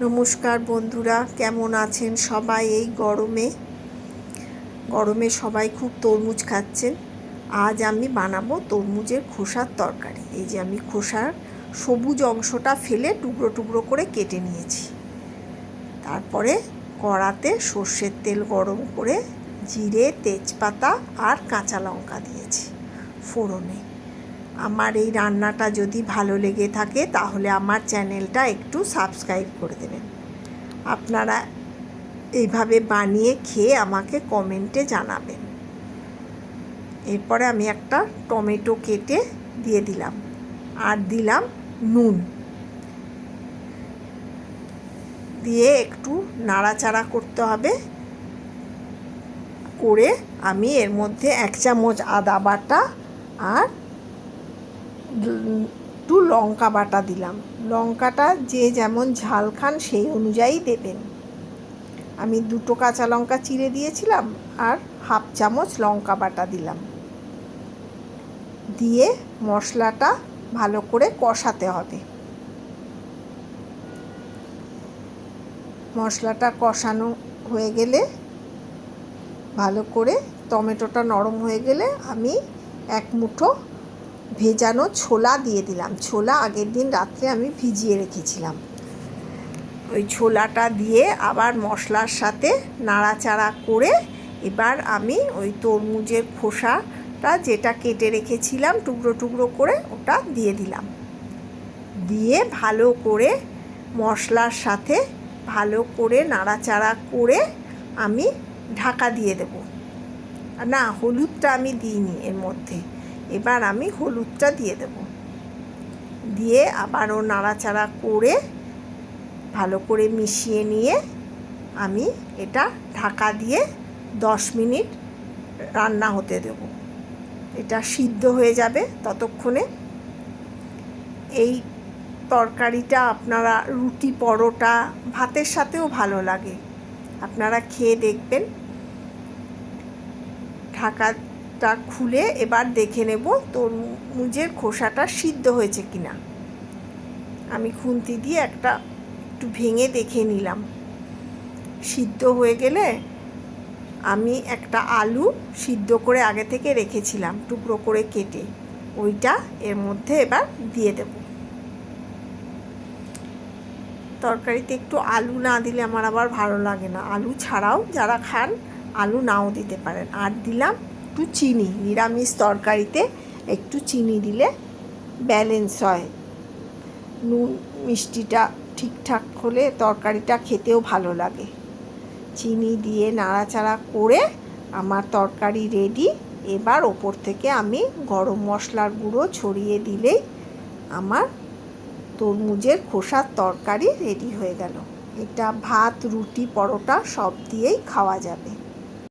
নমস্কার বন্ধুরা, কেমন আছেন সবাই? এই গরমে সবাই খুব তরমুজ খাচ্ছেন। আজ আমি বানাবো তরমুজের খোসার তরকারি। এই যে আমি খোসার সবুজ অংশটা ফেলে টুকরো টুকরো করে কেটে নিয়েছি। তারপরে কড়াতে সর্ষের তেল গরম করে জিরে, তেজপাতা আর কাঁচা লঙ্কা দিয়েছি ফোড়নে। আমার এই রান্নাটা যদি ভালো লেগে থাকে তাহলে আমার চ্যানেলটা একটু সাবস্ক্রাইব করে দেবেন। আপনারা এইভাবে বানিয়ে খেয়ে আমাকে কমেন্টে জানাবেন। এরপরে আমি একটা টমেটো কেটে দিয়ে দিলাম আর দিলাম নুন দিয়ে একটু নাড়াচাড়া করতে হবে। করে আমি এর মধ্যে 1 চামচ আদা বাটা আর একটু লঙ্কা বাটা দিলাম। লঙ্কাটা যে যেমন ঝাল খান সেই অনুযায়ী দেবেন। আমি 2 কাঁচা লঙ্কা চিড়ে দিয়েছিলাম আর 1/2 চামচ লঙ্কা বাটা দিলাম। দিয়ে মশলাটা ভালো করে কষাতে হবে। মশলাটা কষানো হয়ে গেলে ভালো করে টমেটোটা নরম হয়ে গেলে আমি 1 মুঠো ভেজানো ছোলা দিয়ে দিলাম। ছোলা আগের দিন রাত্রে আমি ভিজিয়ে রেখেছিলাম। ওই ছোলাটা দিয়ে আবার মশলার সাথে নাড়াচাড়া করে এবার আমি ওই তরমুজের খোসাটা যেটা কেটে রেখেছিলাম টুকরো টুকরো করে ওটা দিয়ে দিলাম। দিয়ে ভালো করে মশলার সাথে ভালো করে নাড়াচাড়া করে আমি ঢাকা দিয়ে দেব। না, হলুদটা আমি দিইনি এর মধ্যে। এবার আমি হলুদটা দিয়ে দেব। দিয়ে আবারও নাড়াচাড়া করে ভালো করে মিশিয়ে নিয়ে আমি এটা ঢাকা দিয়ে 10 মিনিট রান্না হতে দেব। এটা সিদ্ধ হয়ে যাবে ততক্ষণে। এই তরকারিটা আপনারা রুটি, পরোটা, ভাতের সাথেও ভালো লাগে। আপনারা খেয়ে দেখবেন। ঢাকাটা খুলে এবার দেখে নেব তরমুজের খোসাটা সিদ্ধ হয়েছে কিনা। আমি খুন্তি দিয়ে একটু ভেঙে দেখে নিলাম। সিদ্ধ হয়ে গেলে আমি একটা আলু সিদ্ধ করে আগে থেকে রেখেছিলাম টুকরো করে কেটে, ওইটা এর মধ্যে এবার দিয়ে দেব। তরকারিতে একটু আলু না দিলে আমার আবার ভালো লাগে না। আলু ছাড়াও যারা খান আলু নাও দিতে পারেন। আর দিলাম একটু চিনি। নিরামিষ তরকারিতে একটু চিনি দিলে ব্যালেন্স হয়। নুন মিষ্টিটা ঠিকঠাক হলে তরকারিটা খেতেও ভালো লাগে। চিনি দিয়ে নাড়াচাড়া করে আমার তরকারি রেডি। এবার ওপর থেকে আমি গরম মশলার গুঁড়ো ছড়িয়ে দিলেই আমার তরমুজের খোসার তরকারি রেডি হয়ে গেল। এটা ভাত, রুটি, পরোটা সব দিয়েই খাওয়া যাবে।